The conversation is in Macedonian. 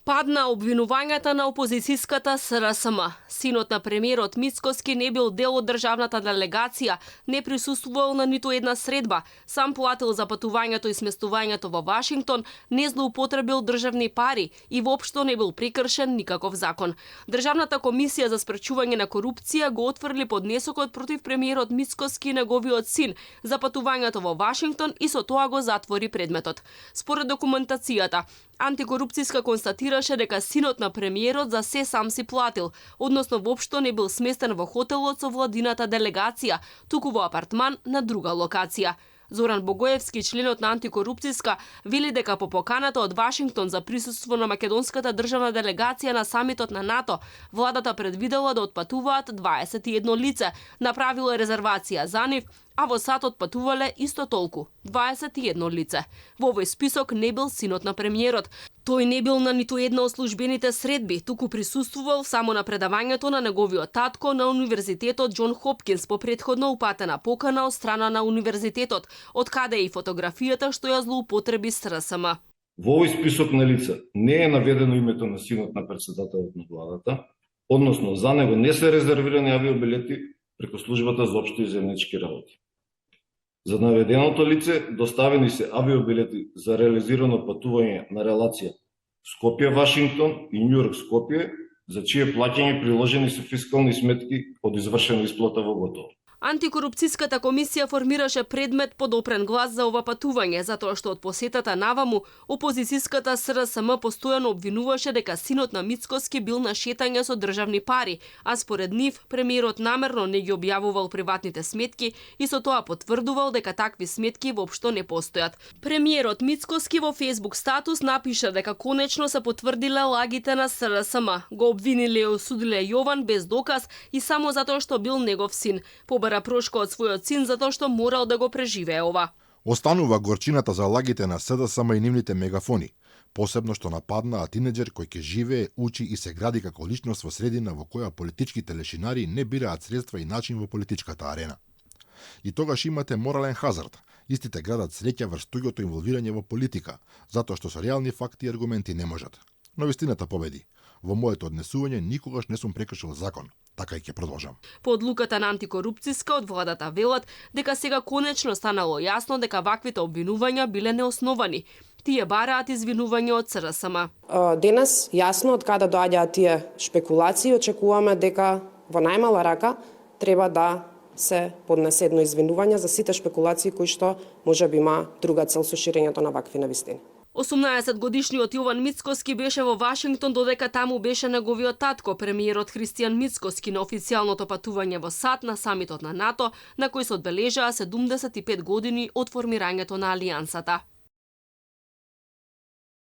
Падна обвинувањата на опозицијската СРСМ. Синот на премиерот Мицкоски не бил дел од државната делегација, не присуствувал на ниту една средба, сам платил за патувањето и сместувањето во Вашингтон, не злоупотребил државни пари и воопшто не бил прекршен никаков закон. Државната комисија за спречување на корупција го отфрли поднесокот против премиерот Мицкоски и неговиот син за патувањето во Вашингтон и со тоа го затвори предметот. Според документацијата, антикорупцијска констатираше дека синот на премиерот за се сам си платил, односно воопшто не бил сместен во хотелот со владината делегација, туку во апартман на друга локација. Зоран Богоевски, членот на антикорупцијска, вели дека по поканата од Вашингтон за присуство на македонската државна делегација на самитот на НАТО, владата предвидела да отпатуваат 21 лице, направила резервација за нив, а во САД отпатувале исто толку, 21 лице. Во овој список не бил синот на премиерот. Тој не бил на ниту една од службените средби, туку присуствувал само на предавањето на неговиот татко на Универзитетот Џон Хопкинс по претходно упатена покана од страна на универзитетот, од каде и фотографијата што ја злоупотреби СРСМ. Во овој список на лица не е наведено името на синот на председателот на владата, односно за него не се резервирани авиобилети преку службата за општи и заеднички работи. За наведеното лице доставени се авиобилети за реализирано патување на релација Скопје-Вашингтон и Њујорк-Скопје, за чие плаќање приложени се фискални сметки од извршена исплата во готово. Антикорупцијската комисија формираше предмет под опрен глас за ова патување, затоа што од посетата наваму, опозицијската СРСМ постојано обвинуваше дека синот на Мицкоски бил на шетање со државни пари, а според нив, премиерот намерно не ги објавувал приватните сметки и со тоа потврдувал дека такви сметки воопшто не постојат. Премиерот Мицкоски во Facebook статус напиша дека конечно се потврдиле лагите на СРСМ, го обвиниле и осудиле Јован без доказ и само затоа што бил негов син. Побара прошка од својот син затоа што морал да го преживее ова. Останува горчината за лагите на СДСМ и нивните мегафони, посебно што нападнаа тинеџер кој ќе живее, учи и се гради како личност во средина во која политичките лешинари не бираат средства и начин во политичката арена. И тогаш имате морален хазард. Истите градат среќа врз туѓото инволвирање во политика, затоа што со реални факти и аргументи не можат. Но вистината победи. Во моето однесување никогаш не сум прекршил закон. Така и ќе продолжам. По одлуката на антикорупцијска од владата велат дека сега конечно станало јасно дека ваквите обвинувања биле неосновани. Тие бараат извинување од СРСМ. Денес јасно од каде доаѓаат тие шпекулации, очекуваме дека во најмала рака треба да се поднесе едно извинување за сите шпекулации кои што можеби има друга цел со ширењето на вакви навистини. 18-годишниот Јован Мицкоски беше во Вашингтон додека таму беше неговиот татко, премиерот Христијан Мицкоски, на официјалното патување во САД на самитот на НАТО, на кој се одбележаа 75 години од формирањето на алијансата.